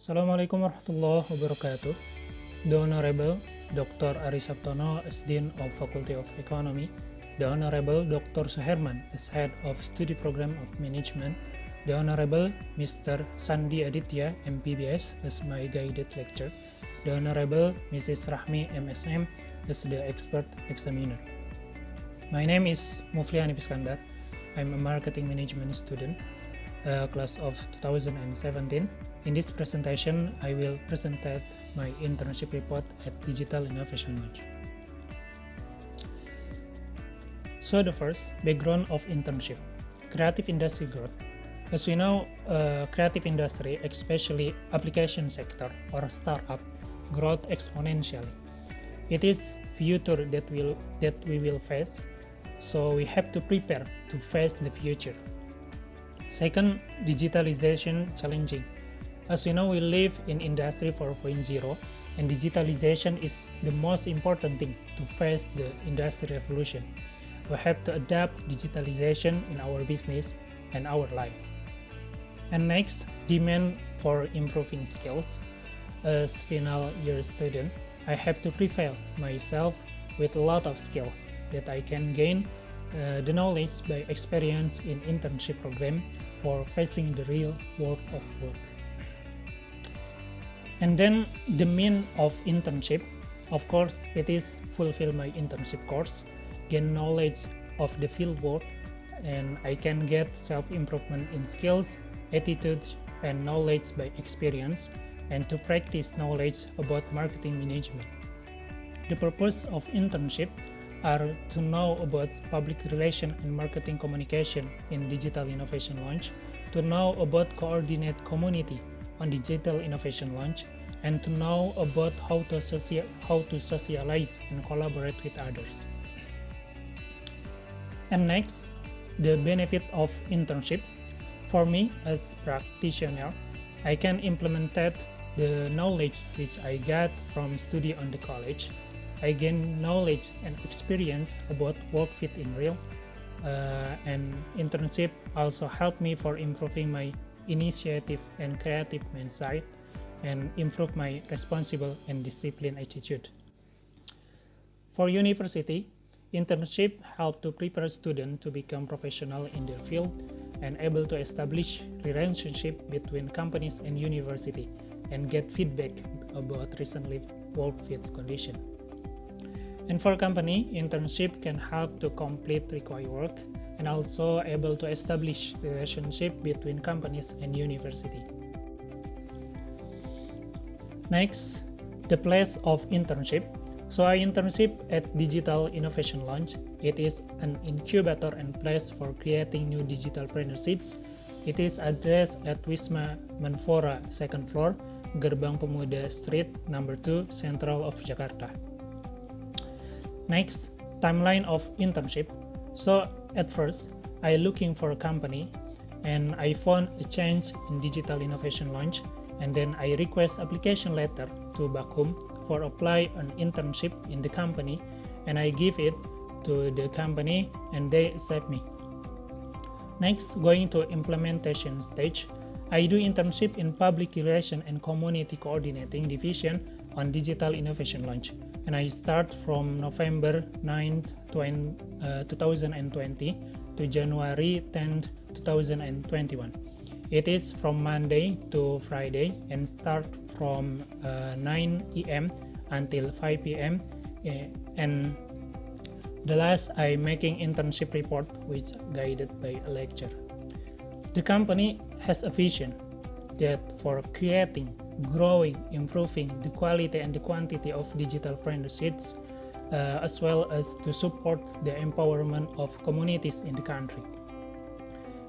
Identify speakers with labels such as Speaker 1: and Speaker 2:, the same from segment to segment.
Speaker 1: Assalamualaikum warahmatullahi wabarakatuh. The Honorable Dr. Ari Sabtono as Dean of Faculty of Economy, the Honorable Dr. Suherman as Head of Study Program of Management, the Honorable Mr. Sandi Aditya, MPBS, as my guided lecture, the Honorable Mrs. Rahmi, MSM, as the expert examiner. My name is Muflian Iskandar. I'm a marketing management student, class of 2017. In this presentation, I will present my internship report at Digital Innovation Launch. So the first, background of internship, creative industry growth. As we know, creative industry, especially application sector or startup, growth exponentially. It is future that we will face, so we have to prepare to face the future. Second, digitalization challenging. As you know, we live in Industry 4.0, and digitalization is the most important thing to face the industry revolution. We have to adapt digitalization in our business and our life. And next, demand for improving skills. As final year student, I have to prepare myself with a lot of skills that I can gain the knowledge by experience in internship program for facing the real world of work. And then the mean of internship, of course, it is fulfill my internship course, gain knowledge of the field work, and I can get self-improvement in skills, attitudes, and knowledge by experience, and to practice knowledge about marketing management. The purpose of internship are to know about public relation and marketing communication in Digital Innovation Launch, to know about coordinate community on Digital Innovation Launch, and to know about how to socialize and collaborate with others. And next, the benefit of internship. For me as practitioner, I can implement the knowledge which I got from study on the college. I gain knowledge and experience about work fit in real, and internship also helped me for improving my initiative and creative mindset and improve my responsible and disciplined attitude. For university, internship help to prepare students to become professional in their field and able to establish relationship between companies and university and get feedback about recently work fit condition. And for company, internship can help to complete required work and also able to establish relationship between companies and university. Next, the place of internship. So I internship at Digital Innovation Launch. It is an incubator and place for creating new digital partnerships. It is addressed at Wisma Menpora, second floor, Gerbang Pemuda Street, number 2, Central of Jakarta. Next, timeline of internship. So at first, I looking for a company and I found a change in Digital Innovation Launch, and then I request application letter to Bakum for apply an internship in the company, and I give it to the company and they accept me. Next, going to implementation stage, I do internship in Public Relation and Community Coordinating Division on Digital Innovation Launch, and I start from November 9th, 2020 to January 10th, 2021. It is from Monday to Friday and start from 9 a.m. until 5 p.m. And the last, I making internship report which guided by a lecture. The company has a vision that for creating, growing, improving the quality and the quantity of digital partnerships, as well as to support the empowerment of communities in the country.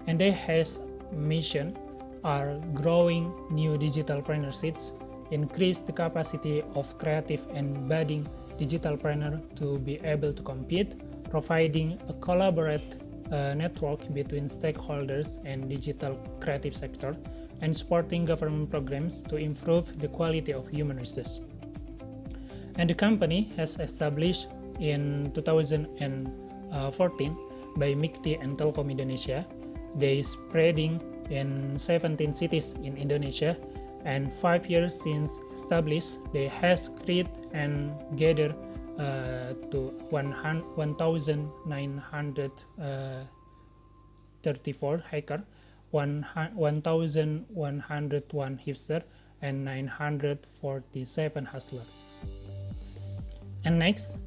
Speaker 1: And they has mission are growing new digital partnerships, increase the capacity of creative and budding digital partner to be able to compete, providing a collaborate network between stakeholders and digital creative sector, and supporting government programs to improve the quality of human resources. And the company has established in 2014 by MIKTI and Telkom Indonesia. They spreading in 17 cities in Indonesia, and 5 years since established, they has created and gathered to 1,934 hacker, 1,101 hipster, and 947 hustler. And next,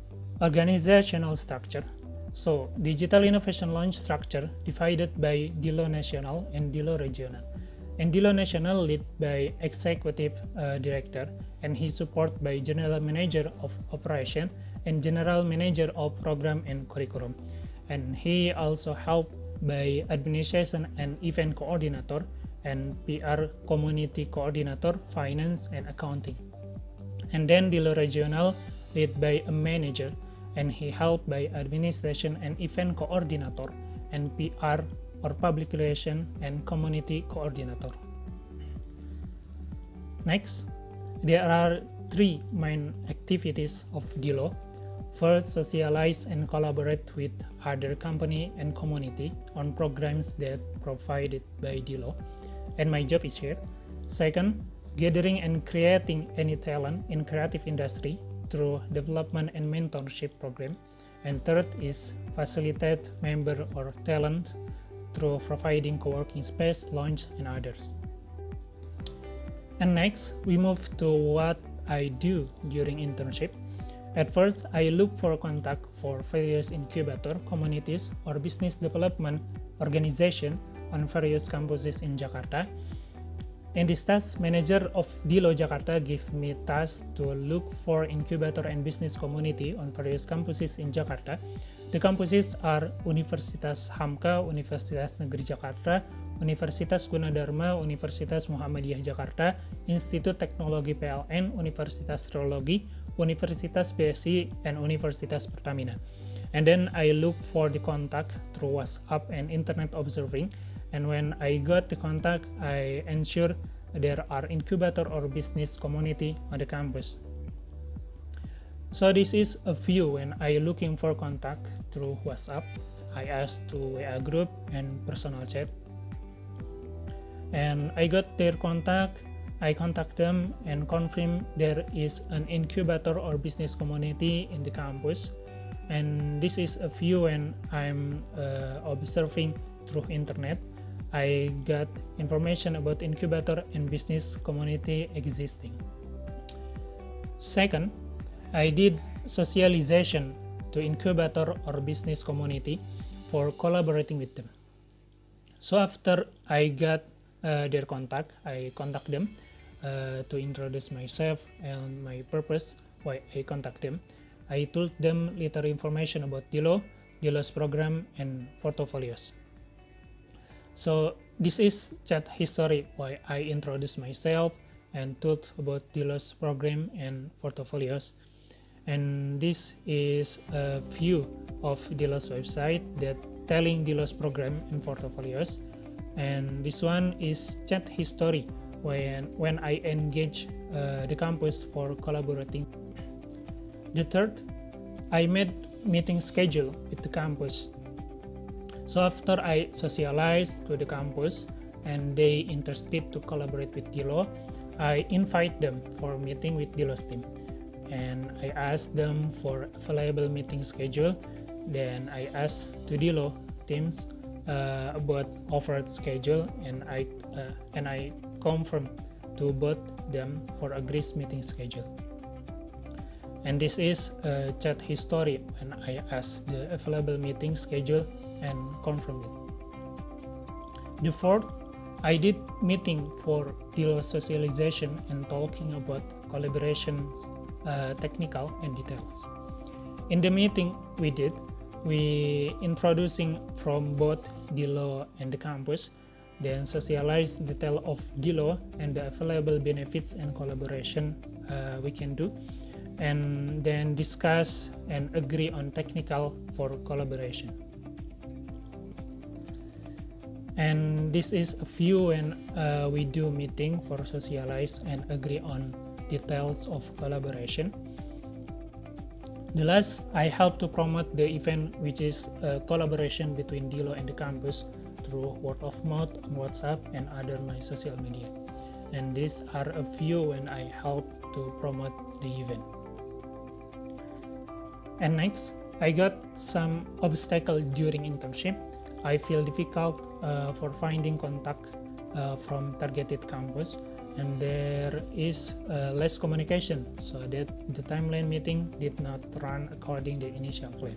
Speaker 1: organizational structure. So, Digital Innovation Launch structure divided by Dilo National and Dilo Regional. And Dilo National led by Executive Director, and he supported by General Manager of Operation and General Manager of Program and Curriculum. And he also helped by Administration and Event Coordinator and PR Community Coordinator, Finance and Accounting. And then Dilo Regional led by a manager, and he helped by Administration and Event Coordinator and PR or Public Relation and Community Coordinator. Next, there are 3 main activities of Dilo. First, socialize and collaborate with other company and community on programs that provided by Dilo, and my job is here. Second, gathering and creating any talent in creative industry through development and mentorship program. And third is facilitate member or talent through providing co-working space, launch, and others. And next, we move to what I do during internship. At first, I look for contact for various incubator, communities, or business development organization on various campuses in Jakarta. In this task, manager of Dilo Jakarta gave me task to look for incubator and business community on various campuses in Jakarta. The campuses are Universitas Hamka, Universitas Negeri Jakarta, Universitas Gunadarma, Universitas Muhammadiyah Jakarta, Institut Teknologi PLN, Universitas Teologi, Universitas BSI, and Universitas Pertamina. And then I look for the contact through WhatsApp and internet observing. And when I got the contact, I ensure there are incubator or business community on the campus. So this is a view when I looking for contact through WhatsApp. I asked to WA group and personal chat. And I got their contact, I contact them and confirm there is an incubator or business community in the campus. And this is a view when I'm observing through internet. I got information about incubator and business community existing. Second, I did socialization to incubator or business community for collaborating with them. So after I got their contact, I contact them to introduce myself and my purpose why I contact them. I told them little information about Dilo, Dilo's program, and portfolios. So this is chat history why I introduced myself and told about Dilo's program and portfolios. And this is a view of Dilo's website that telling Dilo's program and portfolios. And this one is chat history when I engage the campus for collaborating. The third, I made meeting schedule with the campus. So after I socialize to the campus and they interested to collaborate with Dilo, I invite them for meeting with Dilo's team. And I ask them for available meeting schedule. Then I ask to Dilo teams about offered schedule, and I confirm to both them for agreed meeting schedule. And this is a chat history when I ask the available meeting schedule and confirm it. The fourth, I did meeting for Dilo socialization and talking about collaboration, technical and details. In the meeting we introducing from both Dilo and the campus, then socialize detail of Dilo and the available benefits and collaboration we can do, and then discuss and agree on technical for collaboration. And this is a few when we do meeting for socialize and agree on details of collaboration. The last, I help to promote the event, which is a collaboration between Dilo and the campus through word of mouth on WhatsApp and other my social media. and these are a few when I help to promote the event. And next, I got some obstacles during internship. I feel difficult for finding contact from targeted campus, and there is less communication, so that the timeline meeting did not run according to the initial plan.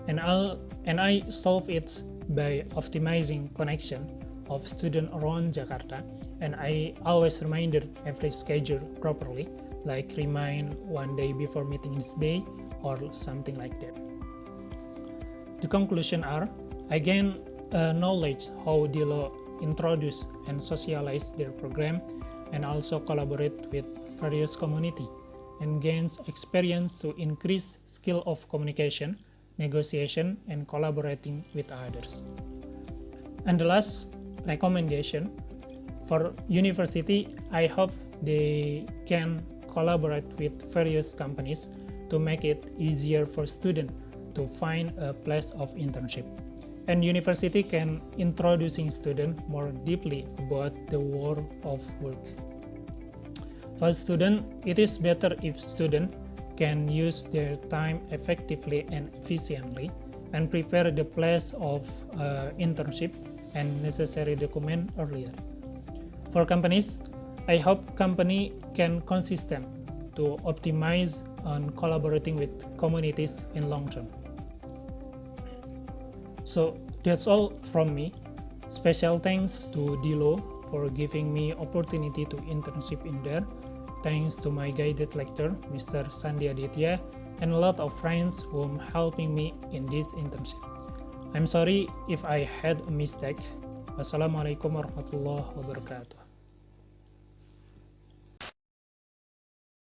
Speaker 1: And I solve it by optimizing connection of students around Jakarta, and I always remind every schedule properly, like remind one day before meeting this day or something like that. The conclusion are, I gain knowledge how DILO introduce and socialize their program, and also collaborate with various community, and gains experience to increase skill of communication, negotiation, and collaborating with others. And the last recommendation for university, I hope they can collaborate with various companies to make it easier for students to find a place of internship. And university can introducing students more deeply about the world of work. For students, it is better if students can use their time effectively and efficiently, and prepare the place of internship and necessary document earlier. For companies, I hope company can consistent to optimize on collaborating with communities in long term. So that's all from me. Special thanks to DILO for giving me opportunity to internship in there. Thanks to my guided lecturer, Mr. Sandi Aditya, and a lot of friends who helping me in this internship. I'm sorry if I had a mistake. Wassalamualaikum warahmatullahi wabarakatuh.